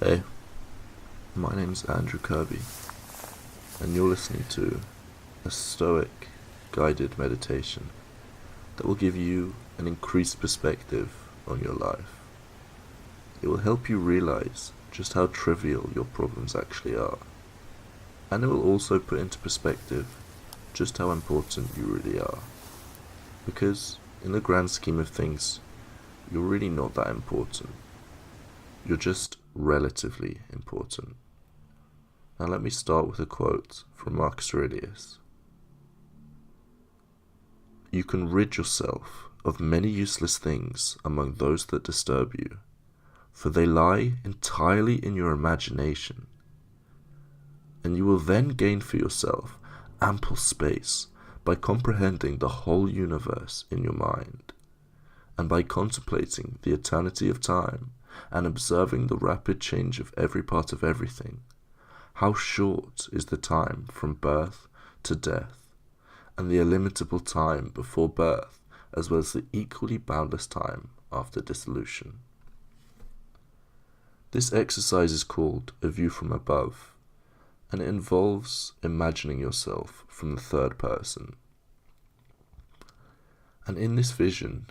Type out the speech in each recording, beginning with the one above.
Hey, my name's Andrew Kirby, and you're listening to a Stoic guided meditation that will give you an increased perspective on your life. It will help you realize just how trivial your problems actually are, and it will also put into perspective just how important you really are. Because, in the grand scheme of things, you're really not that important. You're just relatively important. Now let me start with a quote from Marcus Aurelius. You can rid yourself of many useless things among those that disturb you, for they lie entirely in your imagination, and you will then gain for yourself ample space by comprehending the whole universe in your mind, and by contemplating the eternity of time and observing the rapid change of every part of everything. How short is the time from birth to death, and the illimitable time before birth, as well as the equally boundless time after dissolution. This exercise is called a view from above, and it involves imagining yourself from the third person. And in this vision,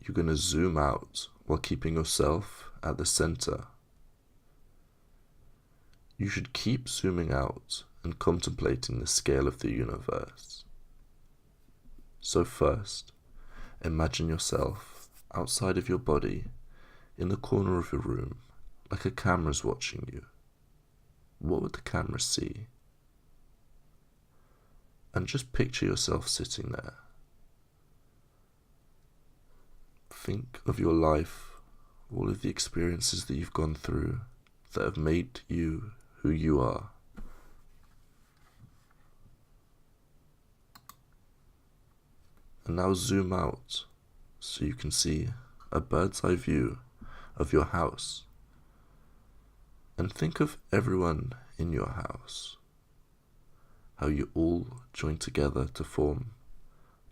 you're going to zoom out while keeping yourself at the center. You should keep zooming out and contemplating the scale of the universe. So first, imagine yourself outside of your body, in the corner of your room, like a camera's watching you. What would the camera see? And just picture yourself sitting there. Think of your life, all of the experiences that you've gone through that have made you who you are. And now zoom out so you can see a bird's eye view of your house. And think of everyone in your house, how you all join together to form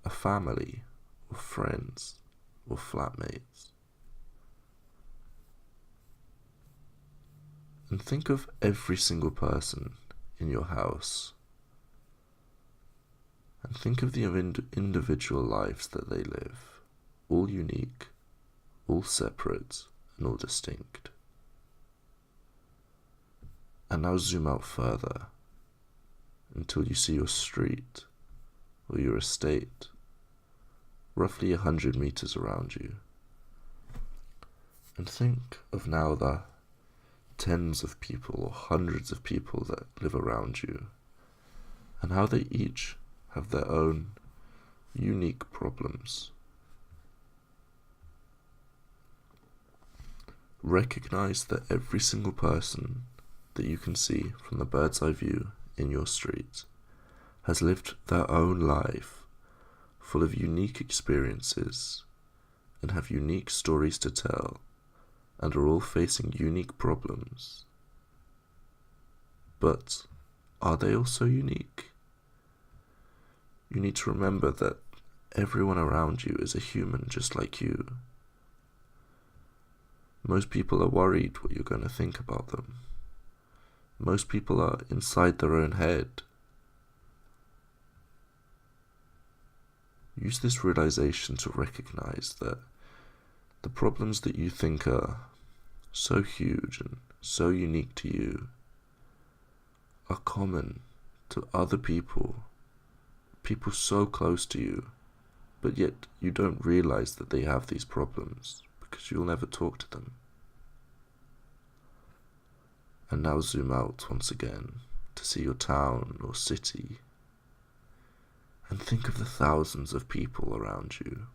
a family, or friends, or flatmates. And think of every single person in your house, and think of the individual lives that they live, all unique, all separate, and all distinct. And now zoom out further until you see your street or your estate, roughly 100 meters around you. And think of now the tens of people or hundreds of people that live around you, and how they each have their own unique problems. Recognize that every single person that you can see from the bird's eye view in your street has lived their own life full of unique experiences and have unique stories to tell, and are all facing unique problems. But are they also unique? You need to remember that everyone around you is a human just like you. Most people are worried what you're going to think about them. Most people are inside their own head. Use this realization to recognize that the problems that you think are so huge and so unique to you are common to other people, people so close to you, but yet you don't realize that they have these problems because you'll never talk to them. And now zoom out once again to see your town or city, and think of the thousands of people around you.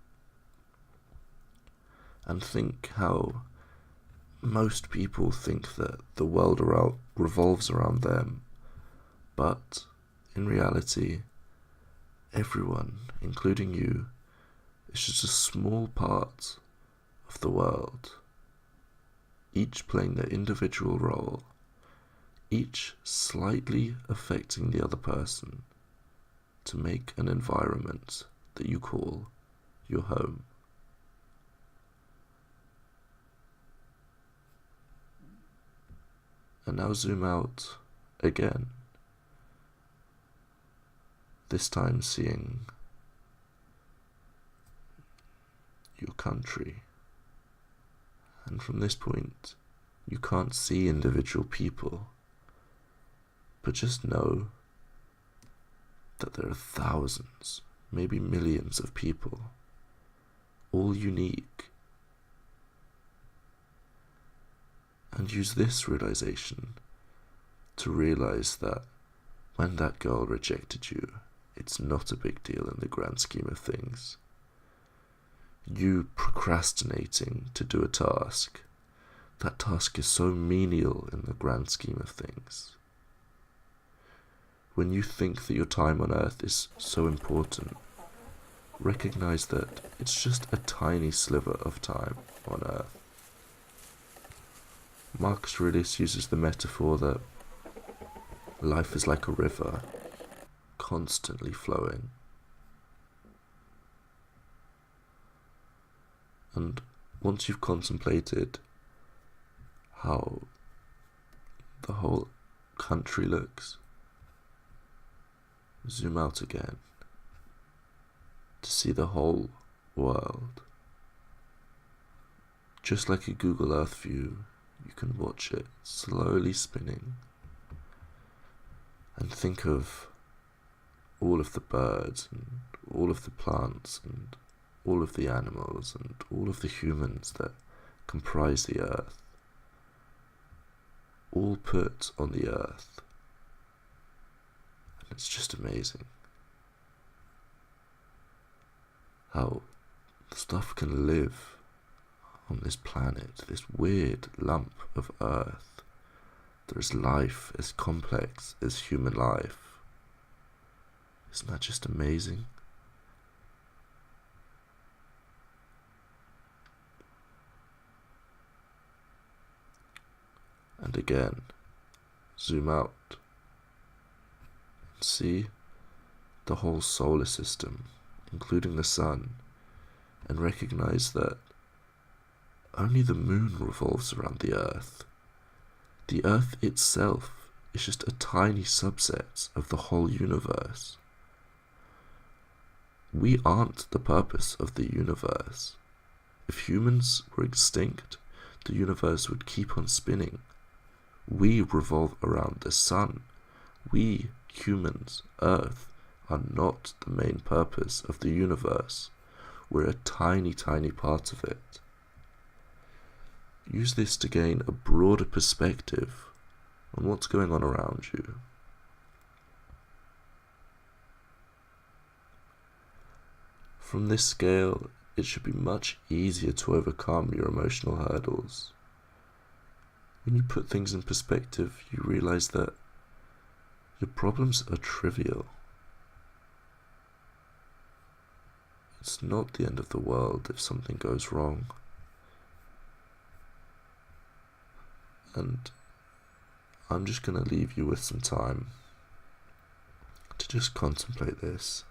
And think how most people think that the world revolves around them, but in reality, everyone, including you, is just a small part of the world, each playing their individual role, each slightly affecting the other person to make an environment that you call your home. And now zoom out again, this time seeing your country. And from this point, you can't see individual people, but just know that there are thousands, maybe millions of people, all unique. And use this realization to realize that when that girl rejected you, it's not a big deal in the grand scheme of things. You procrastinating to do a task, that task is so menial in the grand scheme of things. When you think that your time on earth is so important, recognize that it's just a tiny sliver of time on earth. Marcus Aurelius uses the metaphor that life is like a river, constantly flowing. And once you've contemplated how the whole country looks, zoom out again to see the whole world. Just like a Google Earth view, you can watch it slowly spinning and think of all of the birds and all of the plants and all of the animals and all of the humans that comprise the earth, all put on the earth. And it's just amazing how stuff can live on this planet, this weird lump of earth. There is life as complex as human life. Isn't that just amazing? And again, zoom out and see the whole solar system, including the sun, and recognize that only the moon revolves around the earth. The earth itself is just a tiny subset of the whole universe. We aren't the purpose of the universe. If humans were extinct, the universe would keep on spinning. We revolve around the sun. We, humans, Earth, are not the main purpose of the universe. We're a tiny, tiny part of it. Use this to gain a broader perspective on what's going on around you. From this scale, it should be much easier to overcome your emotional hurdles. When you put things in perspective, you realize that your problems are trivial. It's not the end of the world if something goes wrong. And I'm just going to leave you with some time to just contemplate this.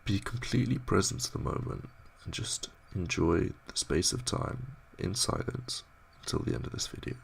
Be completely present to the moment and just enjoy the space of time in silence until the end of this video.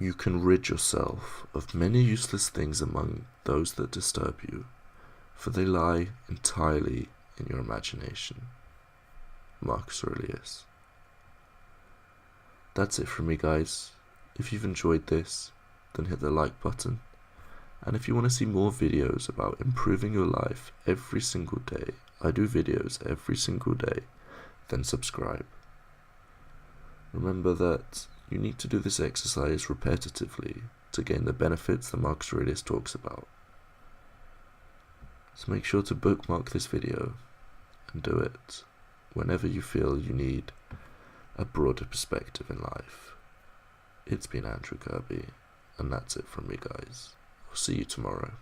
You can rid yourself of many useless things among those that disturb you, for they lie entirely in your imagination. Marcus Aurelius. That's it from me, guys. If you've enjoyed this, then hit the like button. And if you want to see more videos about improving your life every single day, I do videos every single day, then subscribe. remember that you need to do this exercise repetitively to gain the benefits that Marcus Aurelius talks about. So make sure to bookmark this video and do it whenever you feel you need a broader perspective in life. It's been Andrew Kirby, and that's it from me, guys. I'll see you tomorrow.